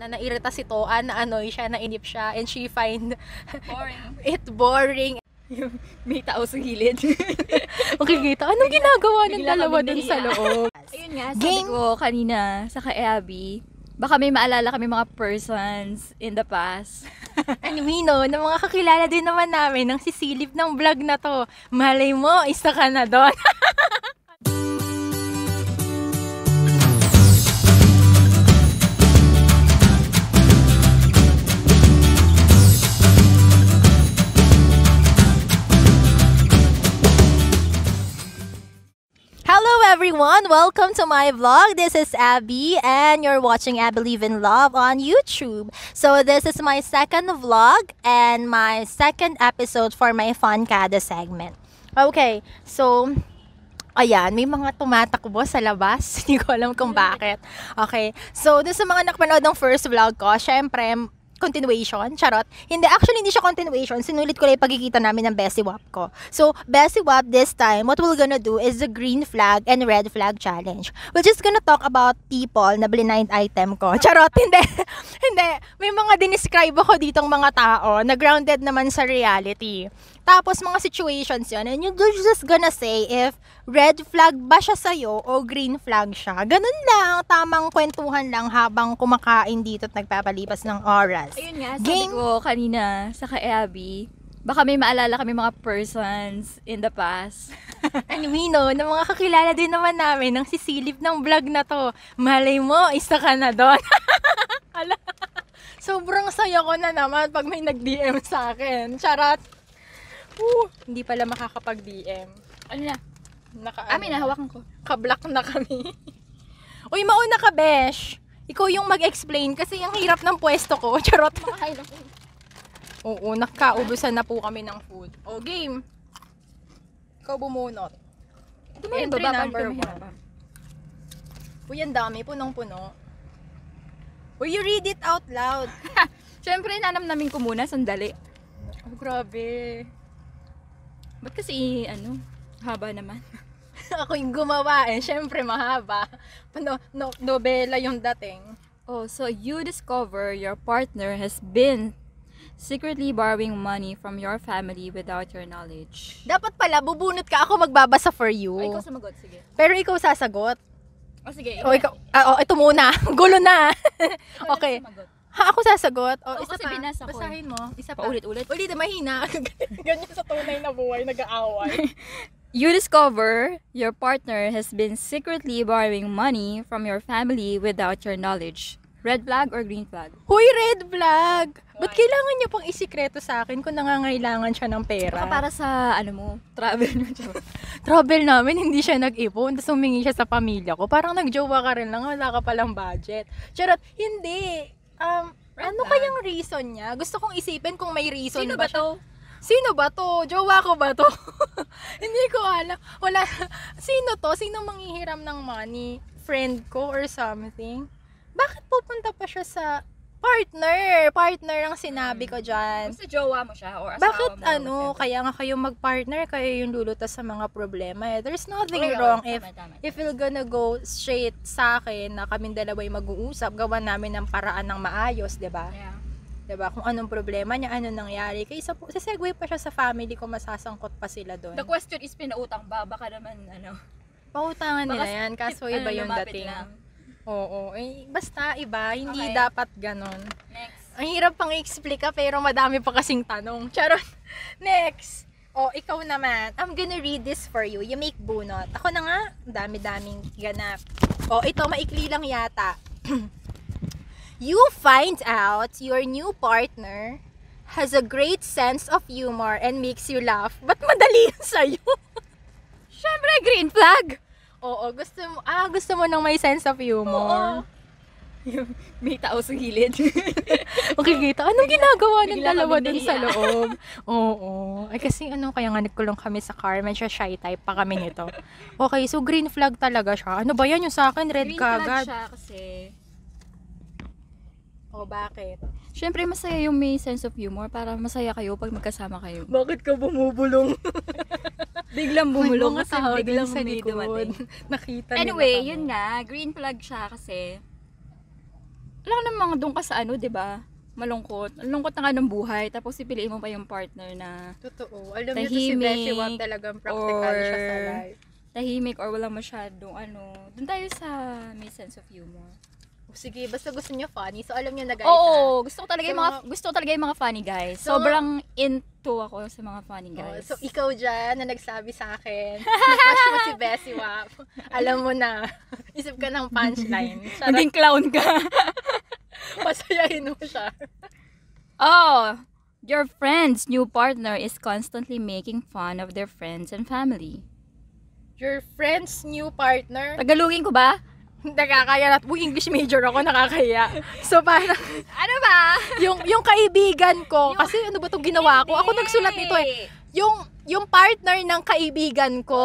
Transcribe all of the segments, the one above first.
na nairita si Toan, na annoy siya, nainip siya, and she find Boring. it boring. May tao sa gilid. Makikita, anong ginagawa ng Bigla dalawa kaming dun sa nahiya. loob? Ayun nga, sabi ko kanina sa Abby, baka may maalala kami mga persons in the past. And we know, na mga kakilala din naman namin ng sisilip ng vlog na to. Malay mo, isa ka na doon. Hello everyone! Welcome to my vlog. This is Abby and you're watching I Believe in Love on YouTube. So this is my second vlog and my second episode for my Fun Kada segment. Okay, so ayan, may mga tumatakbo sa labas. Hindi ko alam kung bakit. Okay, so dun sa mga nakapanood ng first vlog ko, syempre, continuation, charot. Hindi siya continuation. Sinulit ko lang yung pagkikita namin ng Bessie Wap ko. So, Bessie Wap this time, what we're gonna do is the green flag and red flag challenge. We're just gonna talk about people na blind item ko. Charot, hindi. Hindi. May mga dinescribe ako ditong mga tao na grounded naman sa reality. Tapos, mga situations yun. And you're just gonna say if red flag ba siya sa'yo o green flag siya. Ganun lang. Tamang kwentuhan lang habang kumakain dito at nagpapalipas ng oras. Ayun nga, sabi ko kanina sa Abby, baka may maalala kami mga persons in the past. And we know, na mga kakilala din naman namin ng sisilip ng vlog na to. Malay mo, isa ka na doon. Sobrang saya ko na naman pag may nag-DM sa akin. Charot. Hindi pala makakapag-DM. Ano na? Amin na, hawakan ko. Kablock na kami. Uy, mauna ka, Besh. Ikaw yung mag-explain kasi ang hirap ng pwesto ko. Charot. Oo, nakaubusan na po kami ng food. O, game. Ikaw bumunot. Entry number 1. Uy, ang dami. Punong-puno. Uy, you read it out loud. Siyempre, nanamnamin ko muna, sandali. Oh, grabe. Ba't kasi, haba naman. Ako yung gumawa eh. Siyempre, mahaba. Nobela yung dating. Oh, so you discover your partner has been secretly borrowing money from your family without your knowledge. Dapat pala, bubunot ka. Ako magbabasa for you. Oh, ikaw sumagot, sige. Pero ikaw sasagot. Oh, sige. O, ikaw. Ito muna. Gulo na. Okay. Ha, ako sasagot. O, isa kasi pa. binasa ko. Basahin mo. Isa pa. Paulit-ulit. Ulit, mahina. Ganyan sa tunay na buhay, nag-aaway. You discover your partner has been secretly borrowing money from your family without your knowledge. Red flag or green flag? Huy, red flag! Ba't kailangan niyo pang isikreto sa akin kung nangangailangan siya ng pera? Baka para sa, travel mo. Travel namin, hindi siya nag-ipon, tapos humingi siya sa pamilya ko. Parang nag-jowa ka rin lang, wala ka palang budget. Charot, hindi. Ano kayang reason niya? Gusto kong isipin kung may reason Sino ba ba to? Sino ba to? Jowa ko ba to? Hindi ko alam. Wala. Sino to? Sino manghihiram ng money? Friend ko or something? Bakit pupunta pa siya sa partner? Partner ang sinabi ko dyan. Basta jowa mo siya or asawa Bakit mo? kaya nga kayo mag-partner, kayo yung lulutas sa mga problema eh. There's nothing Okay, wrong tama. if you're gonna go straight sa akin na kaming dalawa'y mag-uusap, gawan namin ng paraan ng maayos, 'di ba? Yeah. 'Di ba? Kung anong problema niya, ano nangyari. Kaysa po, sesegue pa siya sa family ko, masasangkot pa sila doon. The question is pinautang ba? Baka naman, Pautangan nila baka yan, kaso iba yung lumapit dating. lang. Oo, basta iba, hindi Okay. dapat ganon. Next. Ang hirap pang i-explica pero madami pa kasing tanong. Charot. Next. Ikaw naman. I'm gonna read this for you. You make bunot. Ako na nga, dami-daming ganap. Ito, maikli lang yata. You find out your new partner has a great sense of humor and makes you laugh. Ba't madali yun sa'yo? Syempre, green flag! Oo, gusto mo nang may sense of humor. Oo. May tao sa gilid. Makikita, anong ginagawa ng bigla dalawa kaming dun sa nahiya. loob? Oo. Ay kasi kaya nga nagkulong kami sa car, medyo shy type pa kami nito. Okay, so green flag talaga siya. Ano ba yan yung sa akin? Red Green flag kagad. siya kasi, Bakit? syempre masaya yung may sense of humor para masaya kayo pag magkasama kayo. Bakit ka bumubulong? Biglang bumulong Mga kasi tao biglang din sa may likod. dumating. Nakita Anyway, nila yun nga, green flag siya kasi Alam ka namang doon ka sa ano, di ba? Malungkot. Ang lungkot na nga ng buhay. Tapos pipiliin mo pa yung partner na Totoo. Alam niyo to si Bessie Wap talagang practical siya sa life. tahimik or walang masyadong ano. Doon tayo sa may sense of humor. Sige, basta gusto niyo funny. So, alam niyo na guys. Oo, gusto ko talaga yung mga funny guys. So, Sobrang into ako sa mga funny guys. So, ikaw dyan na nagsabi sa akin, na-crush mo si Bessie Wap. Alam mo na, isip ka ng punchline. Naging clown ka. Pasayahin mo siya. Oh, your friend's new partner is constantly making fun of their friends and family. Your friend's new partner? Tagalogin ko ba? Nakakaya na. Uy, English major ako, nakakaya. So, parang, Ano ba? yung kaibigan ko, kasi ano ba itong ginawa ko? Ako nagsulat nito eh. Yung partner ng kaibigan ko,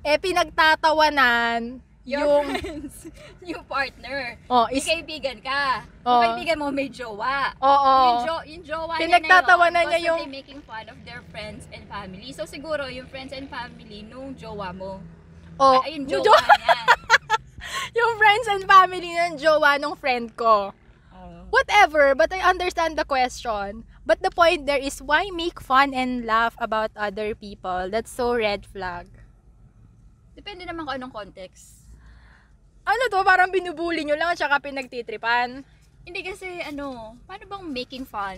pinagtatawanan, Your friend's new partner. May kaibigan ka. Yung kaibigan mo may jowa. Oo. Yung jowa Pinagtatawanan niya yung constantly making fun of their friends and family. So siguro yung friends and family nung jowa mo. Yung jowa niya. Yung friends and family ng jowa nung friend ko. Whatever, but I understand the question. But the point there is, why make fun and laugh about other people? That's so red flag. Depende naman kung anong context. Ano to? Parang binubuli nyo lang at saka pinagtitripan? Hindi kasi paano bang making fun?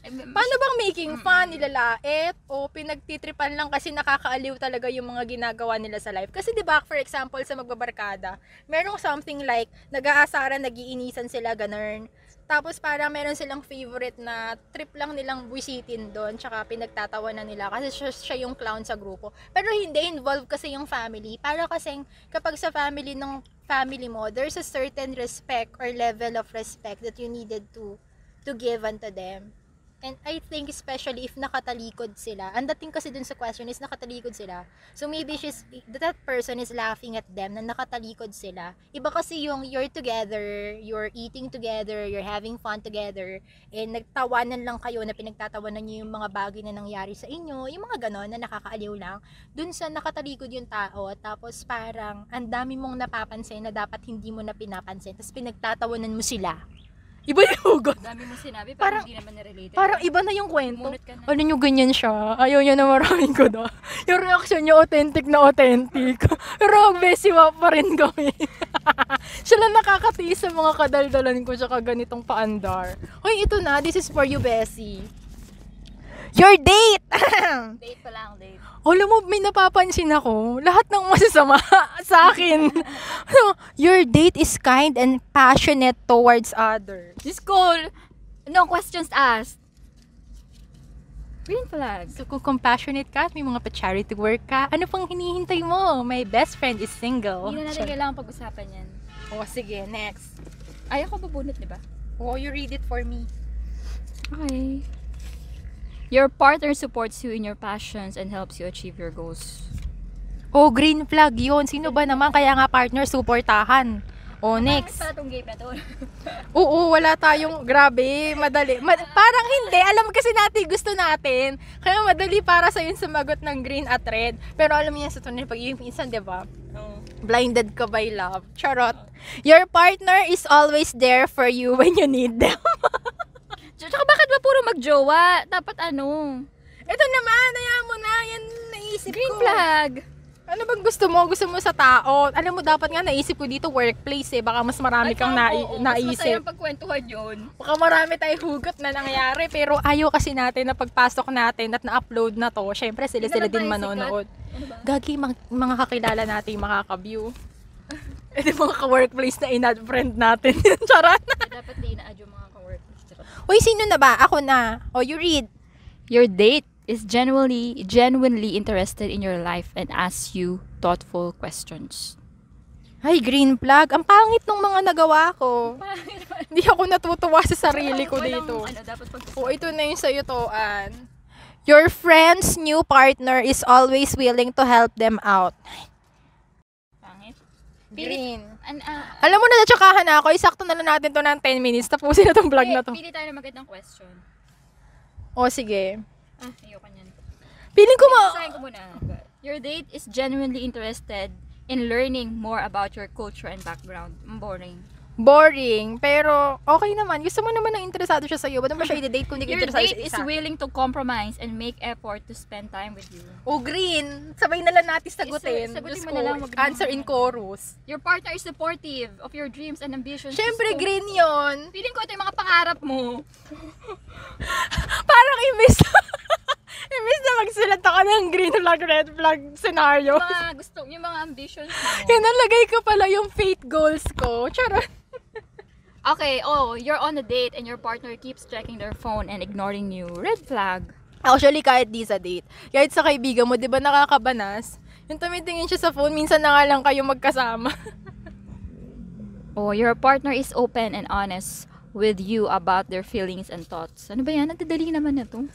Paano bang making fun? Nilalait? O pinagtitripan lang kasi nakakaaliw talaga yung mga ginagawa nila sa life? Kasi diba, for example, sa magbabarkada, merong something like, nag-aasaran, nag-iinisan sila, ganun. Tapos parang meron silang favorite na trip lang nilang buisitin doon, tsaka pinagtatawanan nila kasi siya yung clown sa grupo. Pero hindi, involved kasi yung family. Para kasing kapag sa family ng family mo, there's a certain respect or level of respect that you needed to give unto them. And I think especially if nakatalikod sila, ang dating kasi dun sa question is nakatalikod sila. So maybe that person is laughing at them na nakatalikod sila. Iba kasi yung you're together, you're eating together, you're having fun together, and nagtawanan lang kayo na pinagtatawanan niyo yung mga bagay na nangyari sa inyo, yung mga ganon na nakakaaliw lang. Dun sa nakatalikod yung tao, tapos parang ang dami mong napapansin na dapat hindi mo na pinapansin, tapos pinagtatawanan mo sila. Iba yung hugot. Dami mo sinabi, parang hindi naman na-related. Parang iba na yung kwento. Ano nyo, ganyan siya. Ayaw niya na maraming ko daw. Yung reaction niya, authentic na authentic. Pero ang Bessie Wap pa rin kami. Siya lang nakakatiis sa mga kadaldalan ko tsaka ganitong paandar. Hoy, ito na. This is for you, Bessie. Your date! Date pa lang, date. Alam mo, may napapansin ako. Lahat ng masasama sa akin. Your date is kind and passionate towards others. This call, no questions asked. Green flag. So, kung compassionate ka at may mga pa-charity work ka, ano pang hinihintay mo? My best friend is single. Hindi na natin kailangan pag-usapan yan. Sige, next. Ayaw ko babunot, di ba? You read it for me. Okay. Your partner supports you in your passions and helps you achieve your goals. Green flag yun. Sino ba naman? Kaya nga partner, supportahan. Next. Para tong game na to. Oo, wala tayong, grabe, madali. Parang hindi, alam kasi natin, gusto natin. Kaya madali para sa yun sumagot ng green at red. Pero alam mo yan sa tunay, pag yung minsan, diba? Blinded ka by love. Charot. Your partner is always there for you when you need them. Tsaka bakit ba puro magjowa? Dapat Ito naman, hayaan mo na. Yan naisip Green ko. flag. Ano bang gusto mo? Gusto mo sa tao? Alam mo, dapat nga naisip ko dito workplace eh. Baka mas marami kang Mas naisip. masayang pagkwentuhan yun. Baka marami tayong hugot na nangyari. Pero ayaw kasi natin na pagpasok natin at na-upload na to. Syempre sila din manonood. Ano ba? Gagi, mga kakilala natin yung makaka-view. Di mga ka-workplace na inad friend natin. Charot. Dapat di na-add yung mga ka-work. Uy, sino na ba? Ako na. You read. Your date is genuinely interested in your life and asks you thoughtful questions. Ay, green flag. Ang pangit ng mga nagawa ko. Hindi ako natutuwa sa sarili ko dito. Ito na yung sa'yo to, Ann. Your friend's new partner is always willing to help them out. Pangit. Green. Alam mo na, natsakahan na ako. Isakto na lang natin to ng 10 minutes. Tapusin na tong vlog na to. Pili tayo na magandang question. Sige. Ayoko niyan. Piling ko Sasayin ko muna. Your date is genuinely interested in learning more about your culture and background. Boring. boring, pero okay naman. Gusto mo naman na interesado siya sa'yo. Ba't mo siya i-date kung hindi ka Your interesado date sa is isa? willing to compromise and make effort to spend time with you. O green, sabay na lang natin sagutin. Sagutin Diyos mo ko, na lang, wag answer na. in chorus. Your partner is supportive of your dreams and ambitions. Siyempre, Diyos ko, green yon. feeling ko ito yung mga pangarap mo. Parang imbis imbis na magsulat ako ng green flag, red flag scenario. Yung mga ambitions mo. Yan, nalagay ko pala yung fate goals ko. Charot. Okay, you're on a date and your partner keeps checking their phone and ignoring you. Red flag. Actually, kahit di sa date, kahit sa kaibigan mo, di ba nakakabanas? Yung tumitingin siya sa phone, minsan na nga lang kayo magkasama. Your partner is open and honest with you about their feelings and thoughts. Ano ba yan? Nagdadali naman na to.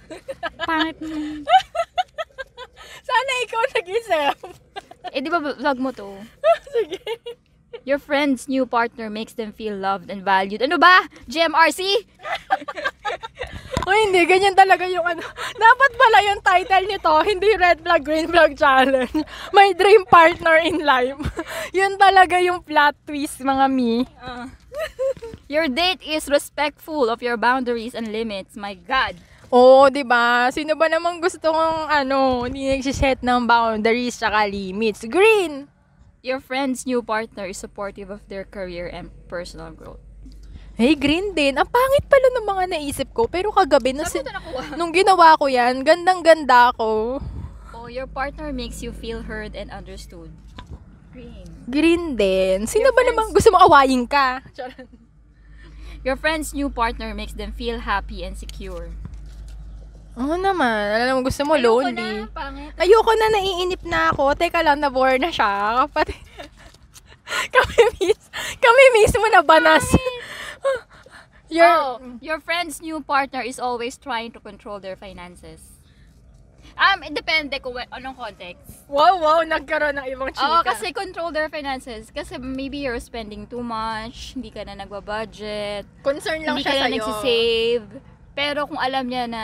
Pangit naman. Sana ikaw nag-isip. Di ba vlog mo to? Sige. Your friend's new partner makes them feel loved and valued. Ano ba? GMRC? O hindi, ganyan talaga yung ano. Dapat pala yung title nito, hindi red flag, green flag challenge. My dream partner in life. Yun talaga yung plot twist, mga mi. Your date is respectful of your boundaries and limits. My God. Oo, di ba? Sino ba namang gusto ng hindi nagsiset ng boundaries tsaka limits? Green! Your friend's new partner is supportive of their career and personal growth. Hey, green din. Ang pangit pala ng mga naisip ko. Pero kagabi, Saan mo ito nakuha? nung ginawa ko yan, gandang-ganda ako. Your partner makes you feel heard and understood. Green. Green din. Sino Your ba friends- namang gusto mo awayin ka? Your friend's new partner makes them feel happy and secure. Oo naman. Alam mo, gusto mo lonely. Ayoko na, pangit. Ayoko na, naiinip na ako. Teka lang, na-bore na siya. Pati... kami mismo na banas. Your friend's new partner is always trying to control their finances. It depende kung anong context. Wow, nagkaroon ng ibang chika. Kasi control their finances. Kasi maybe you're spending too much, hindi ka na nagbabudget, concern lang hindi siya ka na sa'yo. nagsisave. Pero kung alam niya na,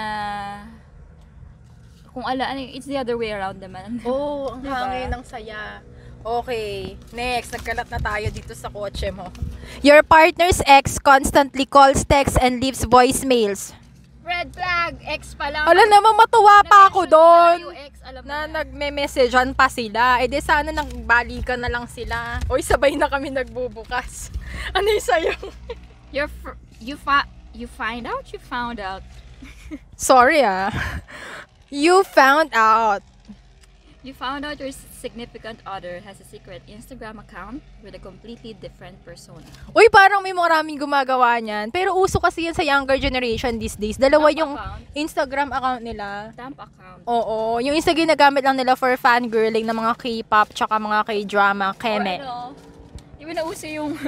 it's the other way around naman. Oo, ang Diba? hangin, ang saya. Okay, next, nagkalat na tayo dito sa kotse mo. Your partner's ex constantly calls, texts, and leaves voicemails. Red flag, ex pa lang. Alam naman, matuwa pa ako doon. Yung ex, alam mo Na na. nagme-messagean pa sila. Eh di sana nagbalikan na lang sila. Oy, sabay na kami nagbubukas. Ano yung sa'yo? You find out? You found out. Sorry You found out. You found out your significant other has a secret Instagram account with a completely different persona. Uy, parang may maraming gumagawa niyan. Pero uso kasi yan sa younger generation these days. Dalawa Dump yung account. Instagram account nila. Dump account. Oo, yung Insta ginagamit lang nila for fangirling ng mga K-pop tsaka mga K-drama, keme. Di ba nauso yung,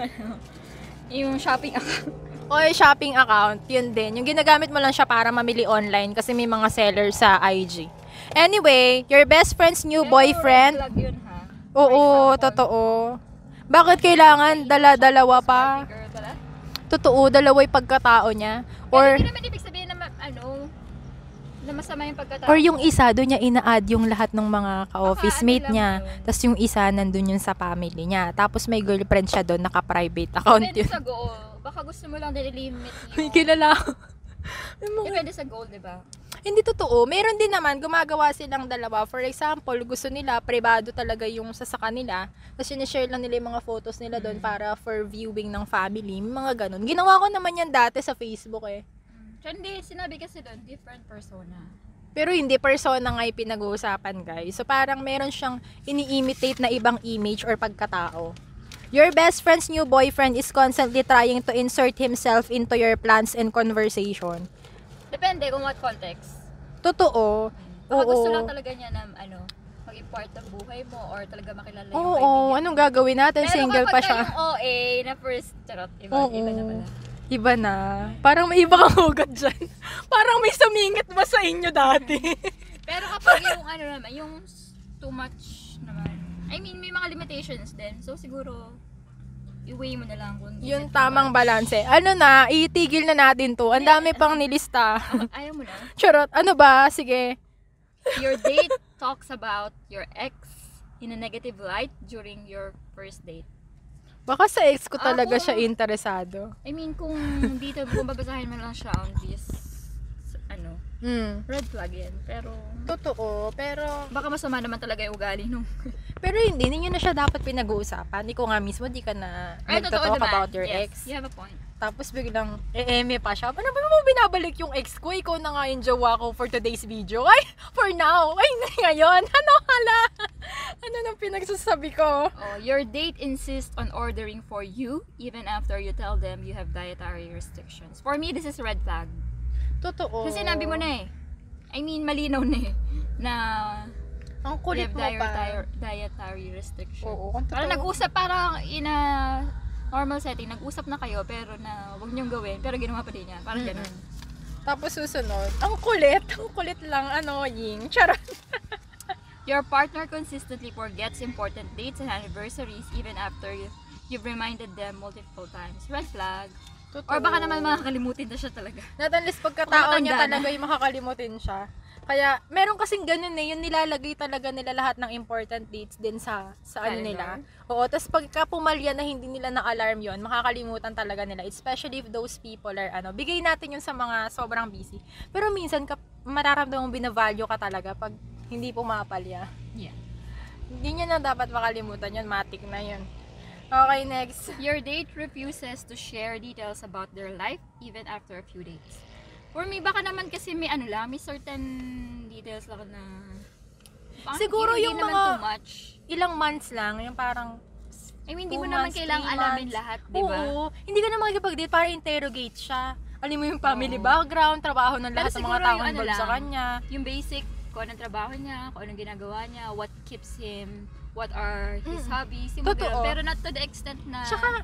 yung shopping account? O yung shopping account, yun din. Yung ginagamit mo lang siya para mamili online kasi may mga sellers sa IG. Anyway, your best friend's new boyfriend. Red flag yun, ha? Oo, For example. totoo. Bakit kailangan dala-dalawa pa? Shopping girl pala. Totoo, dalawa yung pagkatao niya. Or, Or, hindi naman ibig sabihin na, na masama yung pagkatao. or yung isa, doon niya ina-add yung lahat ng mga ka-office Baka ano mate lang niya. yun. Tapos yung isa, nandun yun sa family niya. Tapos may girlfriend siya doon, naka-private account Depende yun. sa goal. Baka gusto mo lang limit May yung... kilala ako. May mga- Depende sa goal, di ba? Hindi totoo. Meron din naman, gumagawa silang dalawa. For example, gusto nila, privado talaga yung sa kanila. Tapos sinishare lang nila yung mga photos nila doon para for viewing ng family. May mga ganun. Ginawa ko naman yan dati sa Facebook eh. Hindi, sinabi kasi doon, different persona. Pero hindi persona nga yung pinag-uusapan, guys. So parang meron siyang ini-imitate na ibang image or pagkatao. Your best friend's new boyfriend is constantly trying to insert himself into your plans and conversation. Depende kung what context. Totoo. Baka gusto Oo. lang talaga niya na, maging part ng buhay mo or talaga makilala yung Oo, kaibigan. anong gagawin natin? Pero Single pa kapag siya. yung OA na first, charot, iba Oo. na pala. Iba na. Parang may iba kang hugot dyan. Parang may sumingit ba sa inyo dati? Pero kapag yung naman, yung too much naman. I mean, may mga limitations din. So siguro, i-weigh mo na lang kung is Yung it too tamang much. balanse. Ano na, itigil na natin to. Ang dami pang nilista. Ayaw mo na. Charot. Ano ba? Sige. Your date talks about your ex in a negative light during your first date. Baka sa ex ko talaga Ako- siya interesado. I mean, kung dito, kung babasahin mo lang siya on this, ano, red flag yan. Pero, Totoo, pero baka masama naman talaga yung ugali nung. hindi niyo na siya dapat pinag-uusapan. Ikaw nga mismo, di ka na nagtatalk about your ex. You have a point. Tapos biglang, eme pa siya. Ano ba mo binabalik yung ex ko? Ikaw na nga yung jowa ko for today's video. Ay, for now. Ay, ngayon. Ano, hala? Ano nang pinagsasabi ko? Oh, your date insists on ordering for you even after you tell them you have dietary restrictions. For me, this is red flag. Totoo. Kasi sinabi mo na eh. I mean, malinaw na eh. Na Ang you kulit have mo pa. dietary restrictions. Oo, kung Parang totoo. nag-usap, parang in a normal setting, nag-usap na kayo pero na wag niyong gawin, pero ginawa pa din niya. Parang ganun. Tapos susunod, ang kulit lang, annoying. Charot. Your partner consistently forgets important dates and anniversaries even after you've reminded them multiple times. Red flag. Totoo. Or baka naman makakalimutin na siya talaga. Not unless pagkatao niya Matanda na. talaga yung makakalimutin siya. Kaya, meron kasing ganun eh, yung nilalagay talaga nila lahat ng important dates din sa ano Calendar. nila. Oo, tapos pagka pumalya na hindi nila na-alarm yon, makakalimutan talaga nila. Especially if those people are, bigay natin yun sa mga sobrang busy. Pero minsan, mararamdaman mong binavalue ka talaga pag hindi pumapalya. Yeah. Hindi niya na dapat makalimutan yun, matik na yun. Okay, next. Your date refuses to share details about their life even after a few dates. For me, baka naman kasi may may certain details lang na parang Siguro hindi yung naman mga- too much. Ilang months lang, yung parang I mean, hindi 2 mo naman months, kailangang 3 alamin months. lahat, di ba? Oo. Hindi ka na makikipag-date para interrogate siya. Alam mo yung family Oo. background, trabaho ng Pero lahat ng siguro mga taong yung involved sa lang, kanya. Yung basic, kung anong trabaho niya, kung anong ginagawa niya, what keeps him, what are his hobbies, yung mga Totoo. ganun. Pero not to the extent na Tsaka,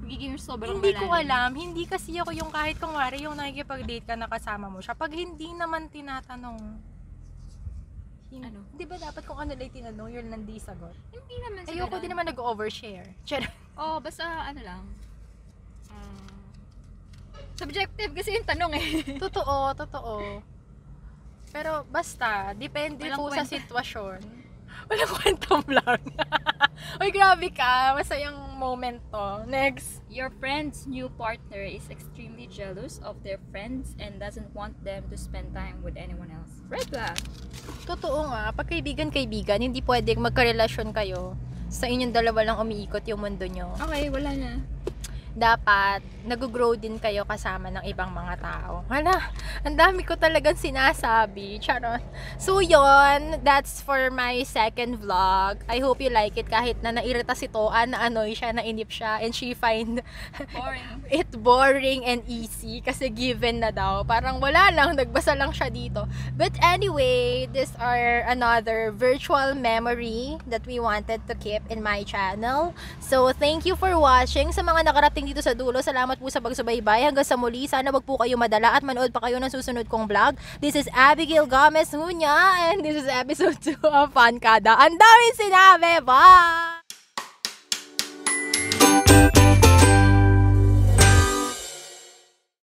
magiging sobrang hindi ko malalim. alam, hindi kasi ako yung kahit kung wari yung nakikipag-date ka na kasama mo siya, pag hindi naman tinatanong, Ano? Di ba dapat kung ano lang tinanong, yun lang di sagot? Hindi naman sa Ayoko ganun. din naman nag-overshare. Charot. Oh, basta ano lang. Subjective kasi yung tanong eh. Totoo. Pero basta, depende Walang po sa kwenta. sitwasyon. Walang kwentang vlog. Uy, grabe ka. Masayang moment to. Next. Your friend's new partner is extremely jealous of their friends and doesn't want them to spend time with anyone else. Red flag. Totoo nga, pag kaibigan, hindi pwedeng magkarelasyon kayo. Sa inyong dalawa lang umiikot yung mundo nyo. Okay, wala na. Dapat, nag-grow din kayo kasama ng ibang mga tao. Hala, ang dami ko talagang sinasabi. Charot. So, yon, that's for my second vlog. I hope you like it kahit na nairita si Toa, na annoy siya, nainip siya, and she find Boring. it boring and easy kasi given na daw. Parang wala lang, nagbasa lang siya dito. But anyway, these are another virtual memory that we wanted to keep in my channel. So, thank you for watching. Sa mga nakarating dito sa dulo, salamat po sa pagsubaybay. Hanggang sa muli, sana wag po kayo madala at manood pa kayo ng susunod kong vlog. This is Abigail Gomez Hunya and this is episode 2 of Fankada. Ang daming sinabi! Bye!